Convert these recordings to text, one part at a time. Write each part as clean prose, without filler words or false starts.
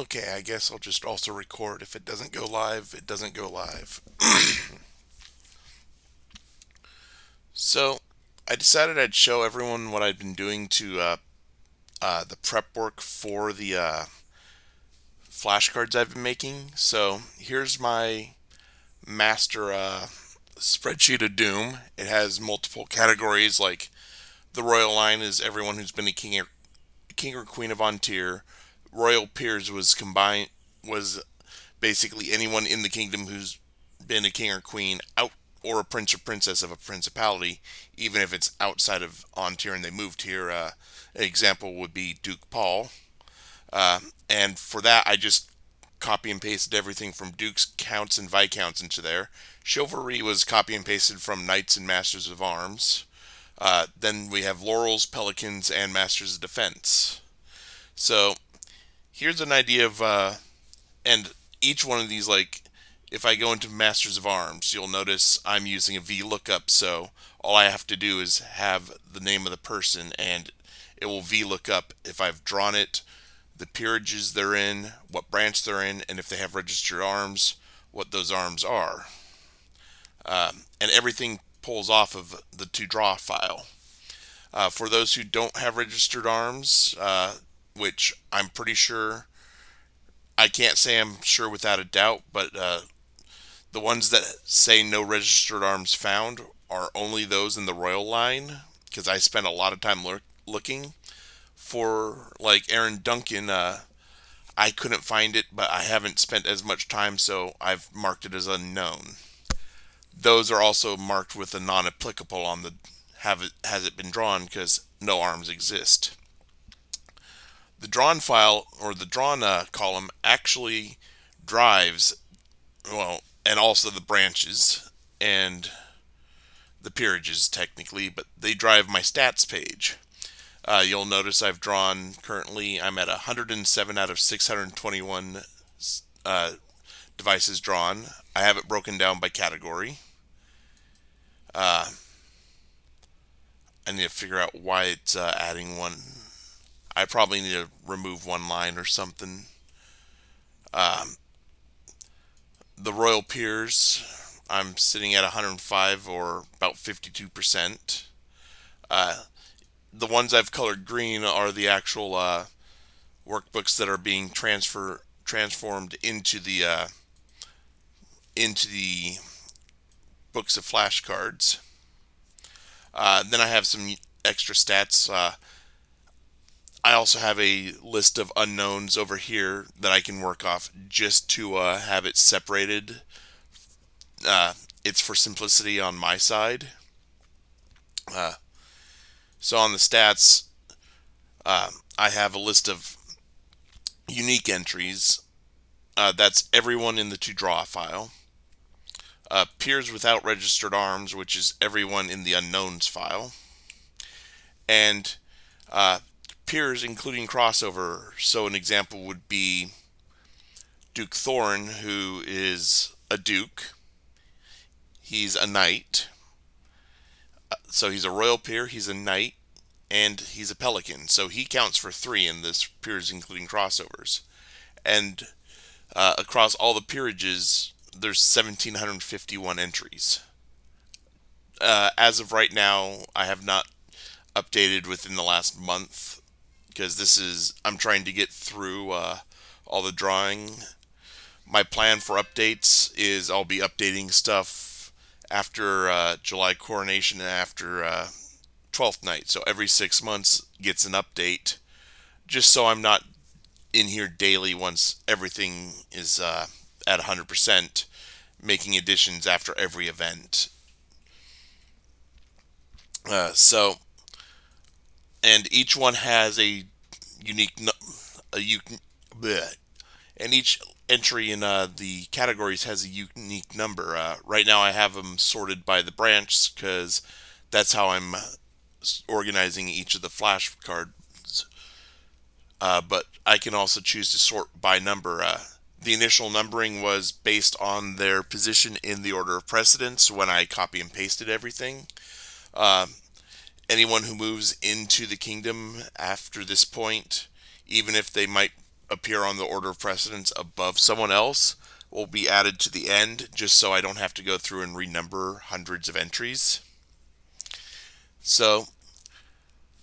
Okay, I guess I'll just also record. If it doesn't go live, it doesn't go live. So, I decided I'd show everyone what I'd been doing to the prep work for the flashcards I've been making. So, here's my master spreadsheet of doom. It has multiple categories, like the royal line is everyone who's been a king or queen of Ontir. Royal peers was basically anyone in the kingdom who's been a king or queen out, or a prince or princess of a principality, even if it's outside of Ontir and they moved here. An example would be Duke Paul. And for that, I just copy and pasted everything from dukes, counts, and viscounts into there. Chivalry was copy and pasted from knights and masters of arms. Then we have laurels, pelicans, and masters of defense. So here's an idea of and each one of these, like, if I go into Masters of Arms, you'll notice I'm using a VLOOKUP, so all I have to do is have the name of the person and it will VLOOKUP if I've drawn it, the peerages they're in, what branch they're in, and if they have registered arms, what those arms are. And everything pulls off of the to draw file. For those who don't have registered arms, which I'm pretty sure, I can't say I'm sure without a doubt, but the ones that say no registered arms found are only those in the royal line, because I spent a lot of time looking for, like, Aaron Duncan. I couldn't find it, but I haven't spent as much time, so I've marked it as unknown. Those are also marked with a non-applicable on the has it been drawn, because no arms exist. The drawn file, or the drawn column, actually drives, well, and also the branches and the peerages technically, but they drive my stats page. You'll notice I'm at 107 out of 621 devices drawn. I have it broken down by category. Uh, I need to figure out why it's adding one. I probably need to remove one line or something. Um, the royal peers, I'm sitting at 105, or about 52%. The ones I've colored green are the actual workbooks that are being transformed into the books of flashcards. Then I have some extra stats. I also have a list of unknowns over here that I can work off just to have it separated. It's for simplicity on my side. Uh, so on the stats, I have a list of unique entries. That's everyone in the to draw file. Peers without registered arms, which is everyone in the unknowns file. And peers including crossover. So an example would be Duke Thorn, who is a duke. He's a knight. So he's a royal peer, he's a knight, and he's a pelican. So he counts for 3 in this peers including crossovers. And across all the peerages, there's 1,751 entries. As of right now, I have not updated within the last month, because I'm trying to get through all the drawing. My plan for updates is I'll be updating stuff after July coronation and after 12th night. So every 6 months gets an update, just so I'm not in here daily once everything is at 100%, making additions after every event. So, and each one has a unique, bleh, and each entry in the categories has a unique number. Right now I have them sorted by the branch, because that's how I'm organizing each of the flashcards. But I can also choose to sort by number. The initial numbering was based on their position in the order of precedence when I copy and pasted everything. Uh, Anyone who moves into the kingdom after this point, even if they might appear on the order of precedence above someone else will be added to the end, just so I don't have to go through and renumber hundreds of entries. So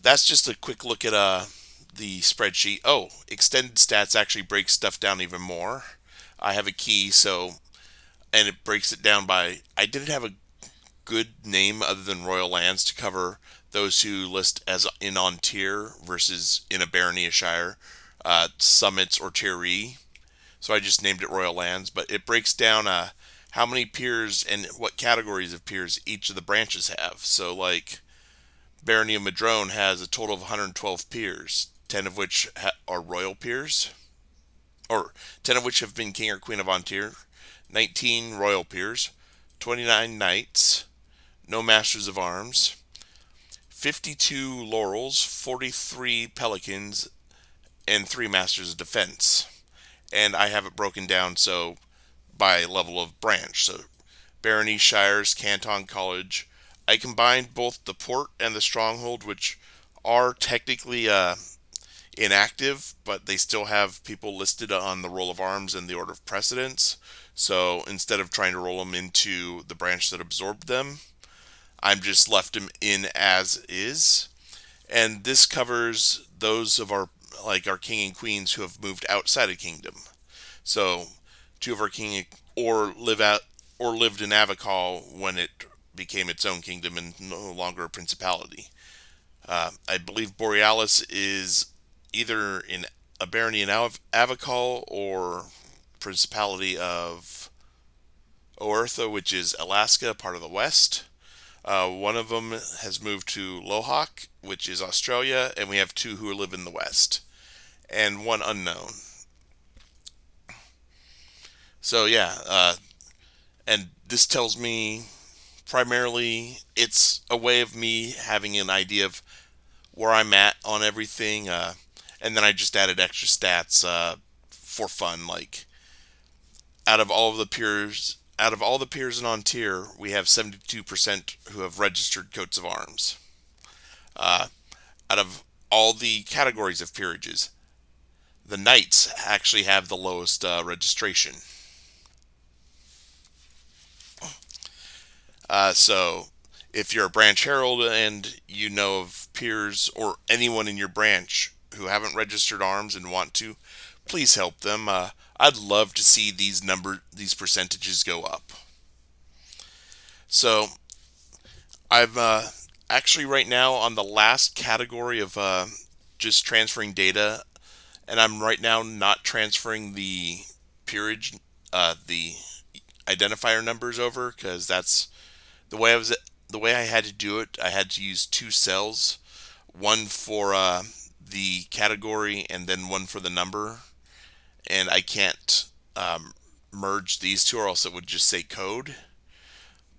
that's just a quick look at the spreadsheet. Oh, extended stats actually breaks stuff down even more. I have a key, so and it breaks it down by. I didn't have a good name other than Royal Lands to cover those who list as in on tier versus in a barony, a shire, summits, or tieree. So I just named it Royal Lands, but it breaks down how many peers and what categories of peers each of the branches have. So like Barony of Madrone has a total of 112 peers, 10 of which are royal peers, or 10 of which have been king or queen of Antir, 19 royal peers, 29 knights, no masters of arms, 52 laurels, 43 pelicans, and 3 masters of defense. And I have it broken down so by level of branch. So barony, shires, canton, college. I combined both the port and the stronghold, which are technically inactive, but they still have people listed on the roll of arms and the order of precedence. So instead of trying to roll them into the branch that absorbed them, I'm just left them in as is. And this covers those of our king and queens who have moved outside of kingdom. So two of our king or live out or lived in Avacall when it became its own kingdom and no longer a principality. I believe Borealis is either in a barony in Avacall or principality of Oertha, which is Alaska, part of the West. One of them has moved to Lohawk, which is Australia, and we have 2 who live in the West, and 1 unknown. So yeah, and this tells me primarily it's a way of me having an idea of where I'm at on everything, and then I just added extra stats for fun. Like out of all the peers in on tier, we have 72% who have registered coats of arms. Uh, Out of all the categories of peerages, the knights actually have the lowest registration. So if you're a branch herald and you know of peers or anyone in your branch who haven't registered arms and want to, please help them. I'd love to see these percentages go up. So I'm actually right now on the last category of just transferring data, and I'm right now not transferring the peerage, the identifier numbers over because that's the way I had to do it. I had to use 2 cells, one for the category and then one for the number, and I can't merge these two or else it would just say code.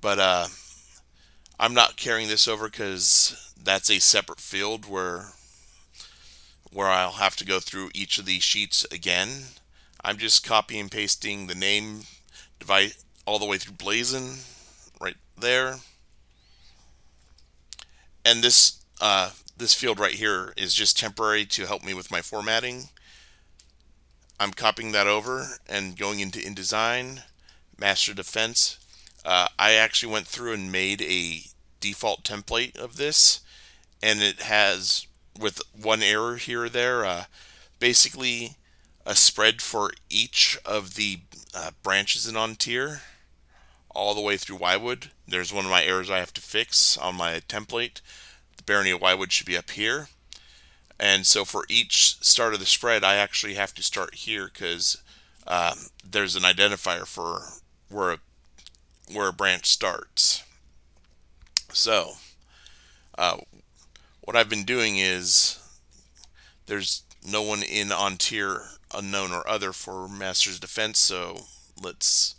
But I'm not carrying this over because that's a separate field where I'll have to go through each of these sheets again. I'm just copy and pasting the name device all the way through Blazon right there. And this field right here is just temporary to help me with my formatting. I'm copying that over and going into InDesign, Master Defense. I actually went through and made a default template of this, and it has, with one error here or there, basically a spread for each of the branches in on tier all the way through Wywood. There's one of my errors I have to fix on my template. The Barony of Wywood should be up here. And so for each start of the spread, I actually have to start here because there's an identifier for where a branch starts. So what I've been doing is there's no one in on tier unknown or other for Master's Defense, so let's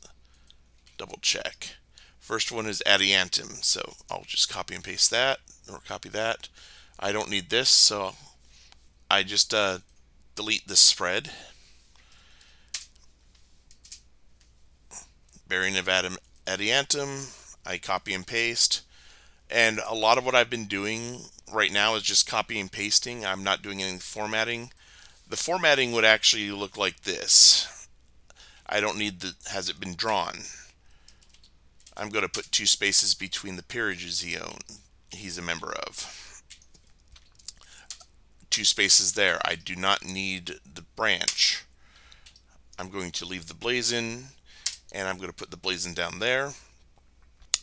double check. First one is Adiantum, so I'll just copy and paste that, or copy that. I don't need this, so I just delete this spread. Bearing of Adiantum, I copy and paste. And a lot of what I've been doing right now is just copy and pasting. I'm not doing any formatting. The formatting would actually look like this. I don't need the has it been drawn. I'm going to put 2 spaces between the peerages he's a member of. 2 spaces there. I do not need the branch. I'm going to leave the blazon, and I'm going to put the blazon down there.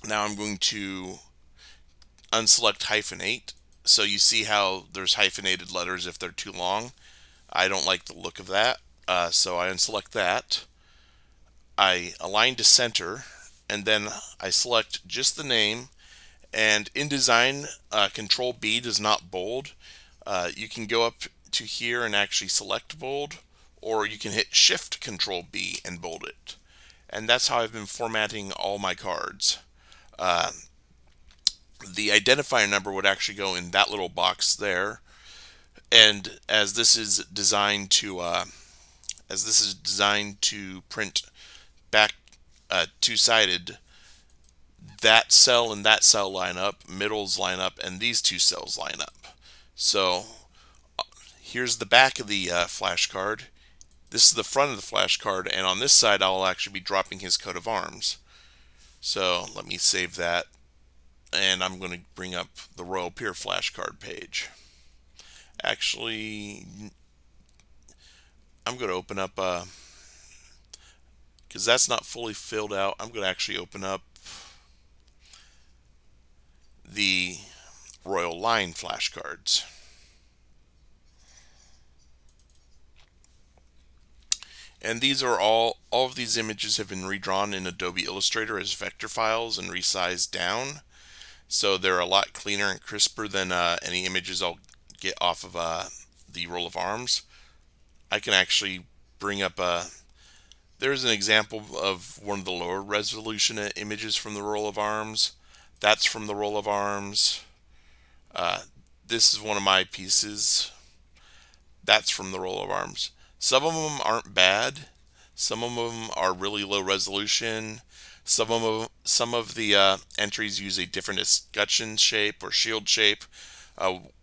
Now I'm going to unselect hyphenate. So you see how there's hyphenated letters if they're too long. I don't like the look of that, so I unselect that. I align to center, and then I select just the name. And InDesign, Control B does not bold. You can go up to here and actually select bold, or you can hit Shift Control B and bold it. And that's how I've been formatting all my cards. Uh, the identifier number would actually go in that little box there. And as this is designed to print back two-sided, that cell and that cell line up, middles line up, and these 2 cells line up. So here's the back of the flashcard. This is the front of the flashcard, and on this side I'll actually be dropping his coat of arms. So let me save that, and I'm going to bring up the Royal Pier flashcard page. Actually, I'm going to open up, because that's not fully filled out, I'm going to actually open up the Royal Line flashcards. And these are all of these images have been redrawn in Adobe Illustrator as vector files and resized down. So they're a lot cleaner and crisper than any images I'll get off of the roll of arms. I can actually bring up there's an example of one of the lower resolution images from the roll of arms. That's from the roll of arms. This is one of my pieces. That's from the roll of arms. Some of them aren't bad. Some of them are really low resolution. Some of the entries use a different escutcheon shape or shield shape.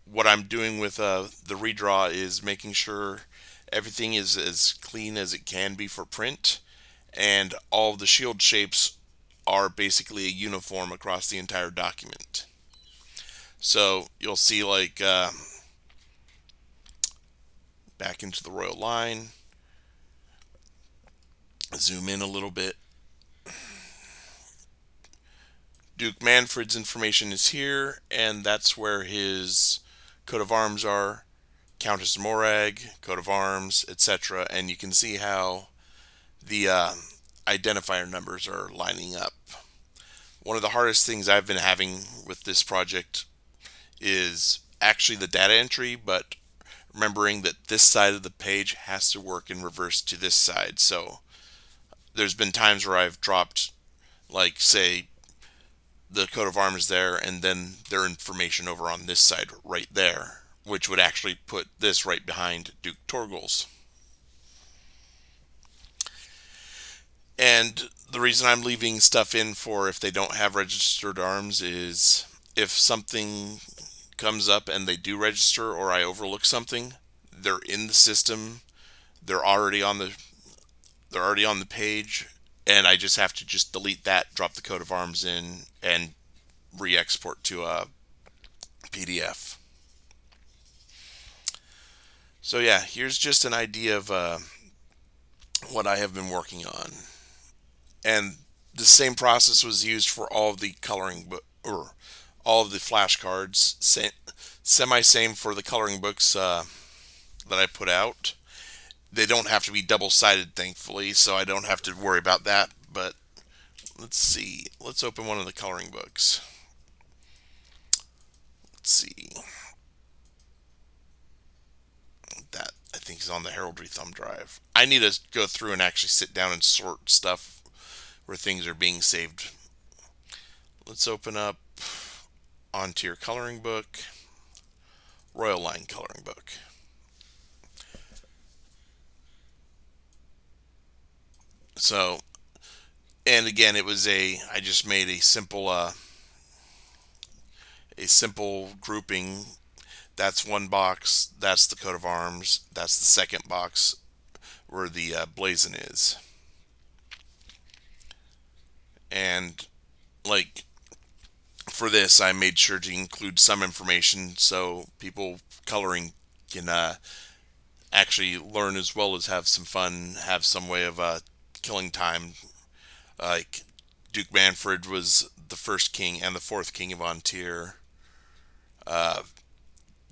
What I'm doing with the redraw is making sure everything is as clean as it can be for print, and all of the shield shapes are basically a uniform across the entire document. So you'll see, like, back into the Royal Line, zoom in a little bit. Duke Manfred's information is here, and that's where his coat of arms are. Countess Morag, coat of arms, etc. And you can see how the identifier numbers are lining up. One of the hardest things I've been having with this project is actually the data entry, but remembering that this side of the page has to work in reverse to this side. So there's been times where I've dropped, like, say, the coat of arms there, and then their information over on this side right there, which would actually put this right behind Duke Torgal's. And the reason I'm leaving stuff in for if they don't have registered arms is if something comes up and they do register, or I overlook something, they're in the system, they're already on the page, and I just have to just delete that, drop the coat of arms in, and re-export to a PDF. So yeah, here's just an idea of what I have been working on. And the same process was used for all of the coloring or all of the flashcards. Semi-same for the coloring books that I put out. They don't have to be double-sided, thankfully, so I don't have to worry about that. But let's see. Let's open one of the coloring books. Let's see. That, I think, is on the heraldry thumb drive. I need to go through and actually sit down and sort stuff where things are being saved. Let's open up onto your coloring book, Royal Line coloring book. So, and again, I just made a simple grouping. That's one box. That's the coat of arms. That's the second box where the blazon is. And like for this, I made sure to include some information so people coloring can actually learn as well as have some fun, have some way of killing time. Like Duke Manfred was the first king and the fourth king of Antir. Uh,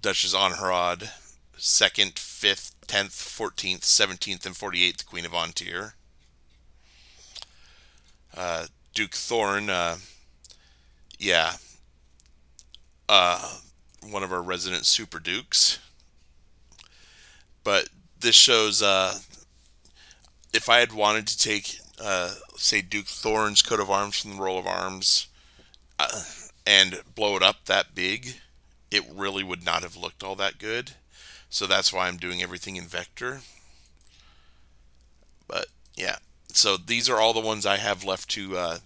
Duchess Anharad, second, fifth, 10th, 14th, 17th, and 48th Queen of Antir. Duke Thorn, yeah, uh, one of our resident super dukes. But this shows if I had wanted to take, say, Duke Thorn's coat of arms from the roll of arms uh, and blow it up that big, it really would not have looked all that good. So that's why I'm doing everything in vector. But yeah, so these are all the ones I have left to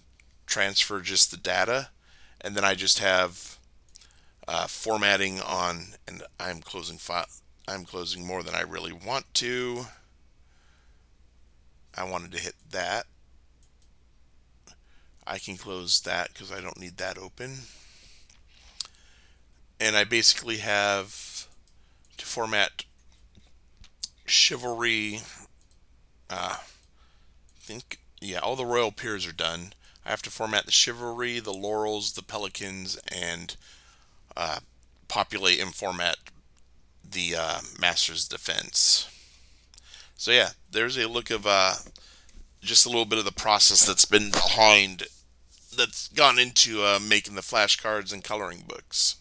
transfer just the data, and then I just have formatting on, and I'm closing file. I'm closing more than I really want to. I wanted to hit that. I can close that because I don't need that open. And I basically have to format chivalry. I think, yeah, all the royal peers are done. I have to format the chivalry, the laurels, the pelicans, and uh, populate and format the master's defense. So yeah, there's a look of just a little bit of the process that's been behind, that's gone into making the flashcards and coloring books.